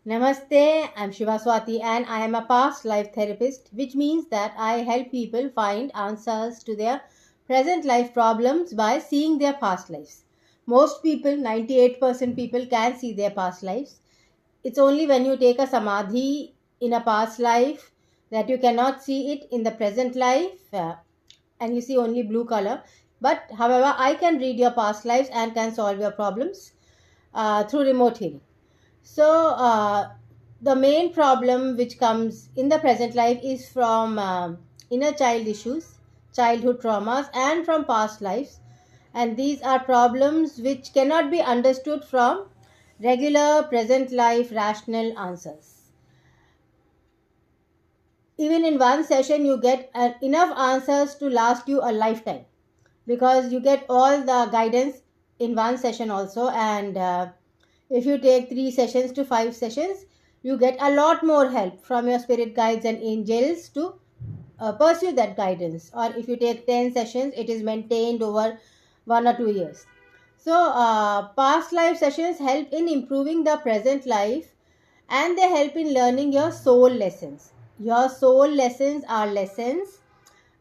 Namaste, I'm Shiva Swati and I am a past life therapist, which means that I help people find answers to their present life problems by seeing their past lives. Most people, 98% people, can see their past lives. It's only when you take a samadhi in a past life that you cannot see it in the present life and you see only blue color. But however, I can read your past lives and can solve your problems through remote healing. So, the main problem which comes in the present life is from inner child issues, childhood traumas, and from past lives. And these are problems which cannot be understood from regular present life rational answers. Even in one session, you get enough answers to last you a lifetime because you get all the guidance in one session also. And if you take 3 sessions to 5 sessions, you get a lot more help from your spirit guides and angels to pursue that guidance. Or if you take 10 sessions, it is maintained over 1 or 2 years. So, past life sessions help in improving the present life and they help in learning your soul lessons. Your soul lessons are lessons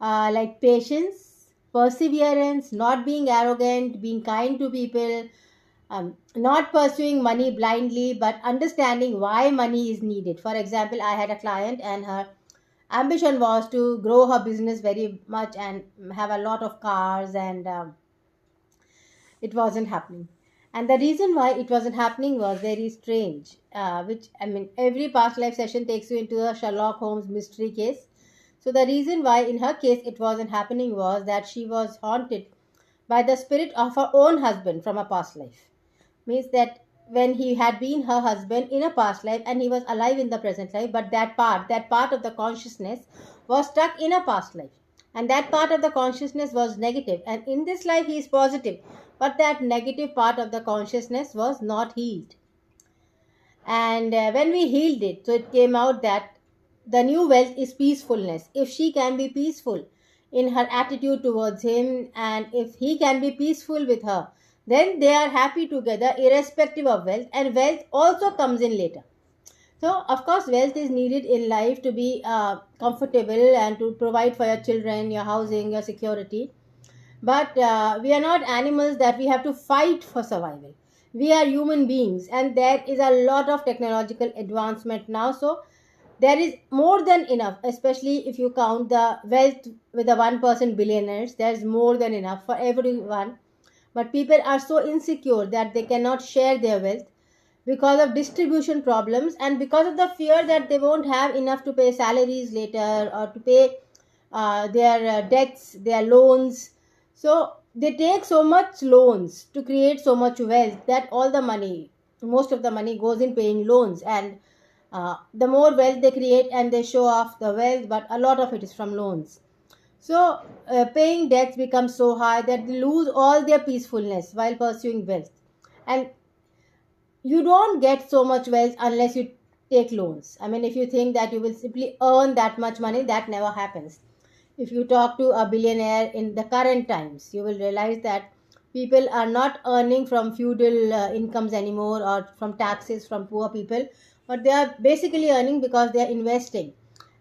like patience, perseverance, not being arrogant, being kind to people, not pursuing money blindly, but understanding why money is needed. For example, I had a client and her ambition was to grow her business very much and have a lot of cars, and it wasn't happening. And the reason why it wasn't happening was very strange, which I mean, every past life session takes you into a Sherlock Holmes mystery case. So, the reason why in her case it wasn't happening was that she was haunted by the spirit of her own husband from a past life. Means that when he had been her husband in a past life and he was alive in the present life, but that part of the consciousness was stuck in a past life, and that part of the consciousness was negative, and in this life he is positive, but that negative part of the consciousness was not healed. And when we healed it, so it came out that the new wealth is peacefulness. If she can be peaceful in her attitude towards him, and if he can be peaceful with her, then they are happy together irrespective of wealth, and wealth also comes in later. So, of course, wealth is needed in life to be comfortable and to provide for your children, your housing, your security. But we are not animals that we have to fight for survival. We are human beings, and there is a lot of technological advancement now. So, there is more than enough, especially if you count the wealth with the 1% billionaires. There's more than enough for everyone. But people are so insecure that they cannot share their wealth because of distribution problems and because of the fear that they won't have enough to pay salaries later or to pay their debts, their loans. So they take so much loans to create so much wealth that all the money, most of the money goes in paying loans. And the more wealth they create and they show off the wealth, but a lot of it is from loans. So paying debts becomes so high that they lose all their peacefulness while pursuing wealth. And you don't get so much wealth unless you take loans. I mean, if you think that you will simply earn that much money, that never happens. If you talk to a billionaire in the current times, you will realize that people are not earning from feudal incomes anymore or from taxes from poor people, but they are basically earning because they are investing.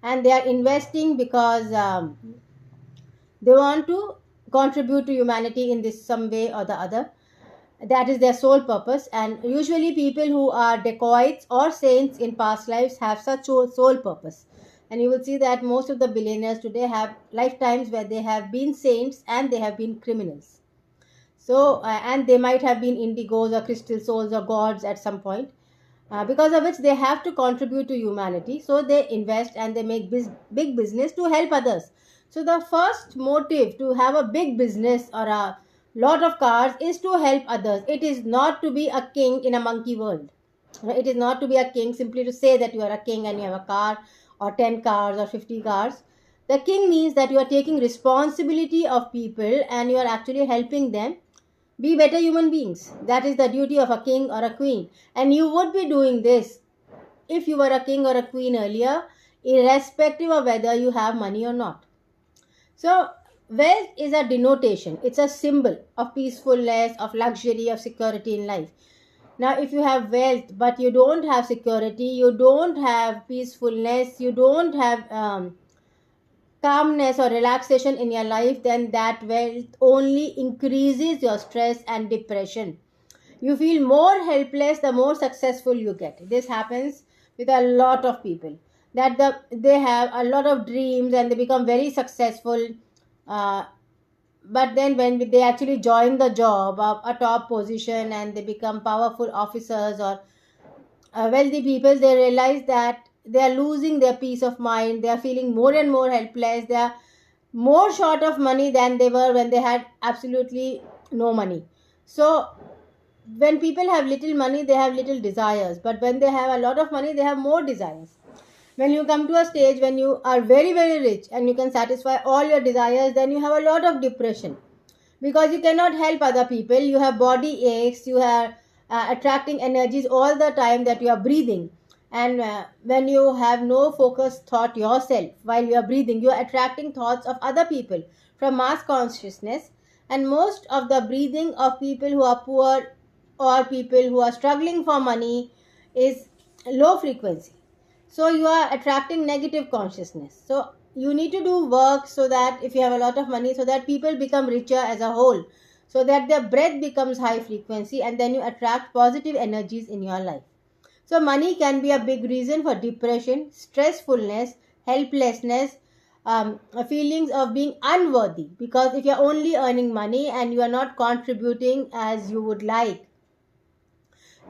And they are investing because they want to contribute to humanity in this some way or the other. That is their sole purpose. And usually people who are dacoits or saints in past lives have such sole purpose. And you will see that most of the billionaires today have lifetimes where they have been saints and they have been criminals. So and they might have been indigos or crystal souls or gods at some point, because of which they have to contribute to humanity. So they invest and they make big business to help others. So the first motive to have a big business or a lot of cars is to help others. It is not to be a king in a monkey world. It is not to be a king simply to say that you are a king and you have a car or 10 cars or 50 cars. The king means that you are taking responsibility of people and you are actually helping them be better human beings. That is the duty of a king or a queen. And you would be doing this if you were a king or a queen earlier, irrespective of whether you have money or not. So, wealth is a denotation, it's a symbol of peacefulness, of luxury, of security in life. Now, if you have wealth but you don't have security, you don't have peacefulness, you don't have calmness or relaxation in your life, then that wealth only increases your stress and depression. You feel more helpless the more successful you get. This happens with a lot of people, that they have a lot of dreams and they become very successful, uh, but then when they actually join the job of a top position and they become powerful officers or wealthy people, they realize that they are losing their peace of mind. They are feeling more and more helpless. They are more short of money than they were when they had absolutely no money. So when people have little money, they have little desires, but when they have a lot of money, they have more desires. When you come to a stage when you are very, very rich and you can satisfy all your desires, then you have a lot of depression, because you cannot help other people. You have body aches, you are attracting energies all the time that you are breathing. And when you have no focused thought yourself while you are breathing, you are attracting thoughts of other people from mass consciousness. And most of the breathing of people who are poor or people who are struggling for money is low frequency. So you are attracting negative consciousness. So you need to do work, so that if you have a lot of money, so that people become richer as a whole, so that their breath becomes high frequency, and then you attract positive energies in your life. So money can be a big reason for depression, stressfulness, helplessness, feelings of being unworthy, because if you're only earning money and you are not contributing as you would like,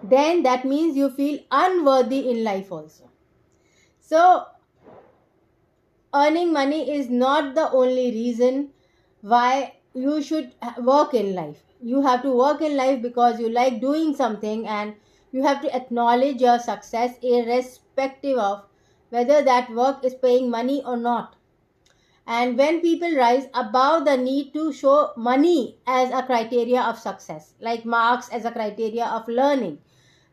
then that means you feel unworthy in life also. So earning money is not the only reason why you should work in life. You have to work in life because you like doing something, and you have to acknowledge your success irrespective of whether that work is paying money or not. And when people rise above the need to show money as a criteria of success, like marks as a criteria of learning,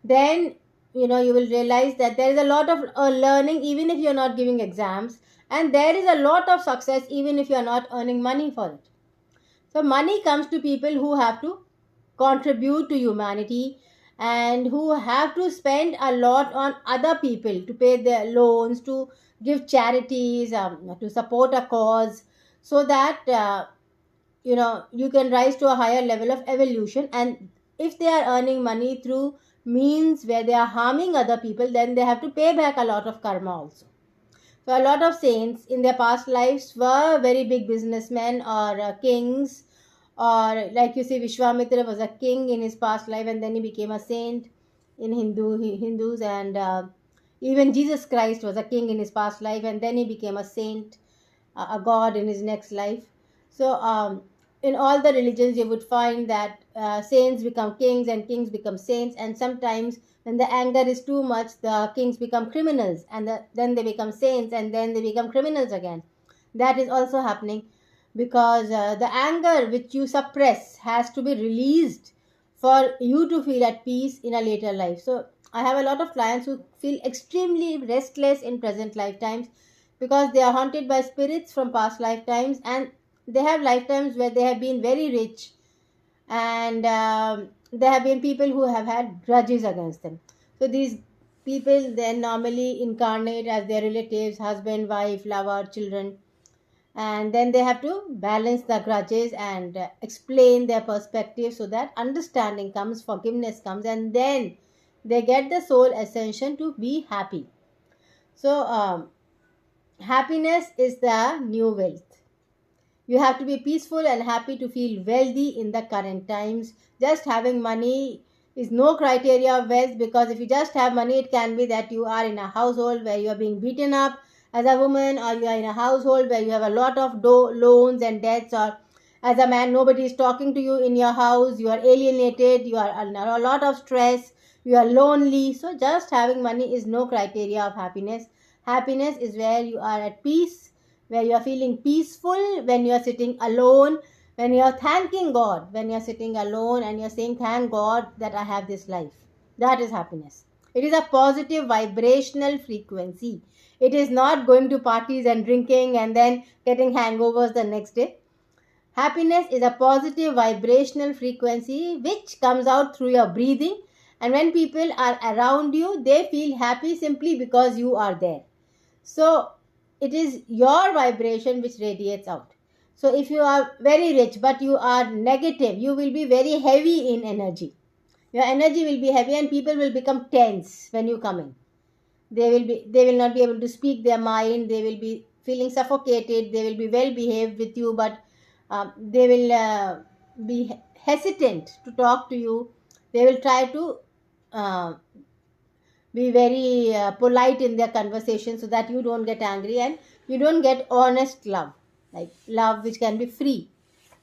then you will realize that there is a lot of learning even if you're not giving exams, and there is a lot of success even if you're not earning money for it. So money comes to people who have to contribute to humanity, and who have to spend a lot on other people to pay their loans, to give charities, to support a cause, so that you can rise to a higher level of evolution. And if they are earning money through means where they are harming other people, then they have to pay back a lot of karma also. So a lot of saints in their past lives were very big businessmen or kings, or like you see, Vishwamitra was a king in his past life and then he became a saint in Hindus, and even Jesus Christ was a king in his past life and then he became a saint, a god in his next life. So in all the religions you would find that saints become kings and kings become saints, and sometimes when the anger is too much, the kings become criminals, and then they become saints, and then they become criminals again. That is also happening because the anger which you suppress has to be released for you to feel at peace in a later life. So I have a lot of clients who feel extremely restless in present lifetimes because they are haunted by spirits from past lifetimes, and they have lifetimes where they have been very rich, and there have been people who have had grudges against them. So these people then normally incarnate as their relatives, husband, wife, lover, children, and then they have to balance the grudges and explain their perspective, so that understanding comes, forgiveness comes, and then they get the soul ascension to be happy. So happiness is the new wealth. You have to be peaceful and happy to feel wealthy in the current times. Just having money is no criteria of wealth, because if you just have money, it can be that you are in a household where you are being beaten up as a woman, or you are in a household where you have a lot of loans and debts, or as a man, nobody is talking to you in your house, you are alienated, you are under a lot of stress, you are lonely. So just having money is no criteria of happiness. Happiness is where you are at peace, where you are feeling peaceful, when you are sitting alone, when you are thanking God, when you are sitting alone and you are saying, thank God that I have this life. That is happiness. It is a positive vibrational frequency. It is not going to parties and drinking and then getting hangovers the next day. Happiness is a positive vibrational frequency which comes out through your breathing, And when people are around you, they feel happy simply because you are there. So it is your vibration which radiates out. So if you are very rich but you are negative, you will be very heavy in energy. Your energy will be heavy and people will become tense when you come in. They will not be able to speak their mind. They will be feeling suffocated. They will be well behaved with you, but they will be hesitant to talk to you. They will try to uh, be very polite in their conversation so that you don't get angry and you don't get honest love, like love which can be free.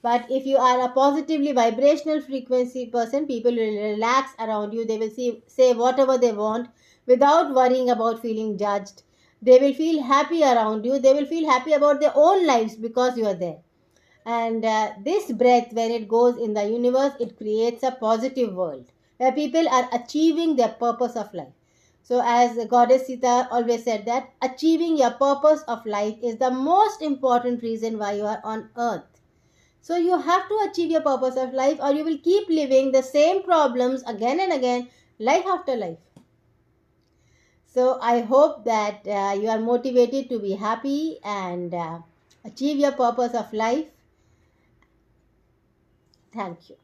But if you are a positively vibrational frequency person, people will relax around you. They will say whatever they want without worrying about feeling judged. They will feel happy around you. They will feel happy about their own lives because you are there. And this breath, when it goes in the universe, it creates a positive world where people are achieving their purpose of life. So, as Goddess Sita always said, that achieving your purpose of life is the most important reason why you are on earth. So, you have to achieve your purpose of life, or you will keep living the same problems again and again, life after life. So, I hope that you are motivated to be happy and achieve your purpose of life. Thank you.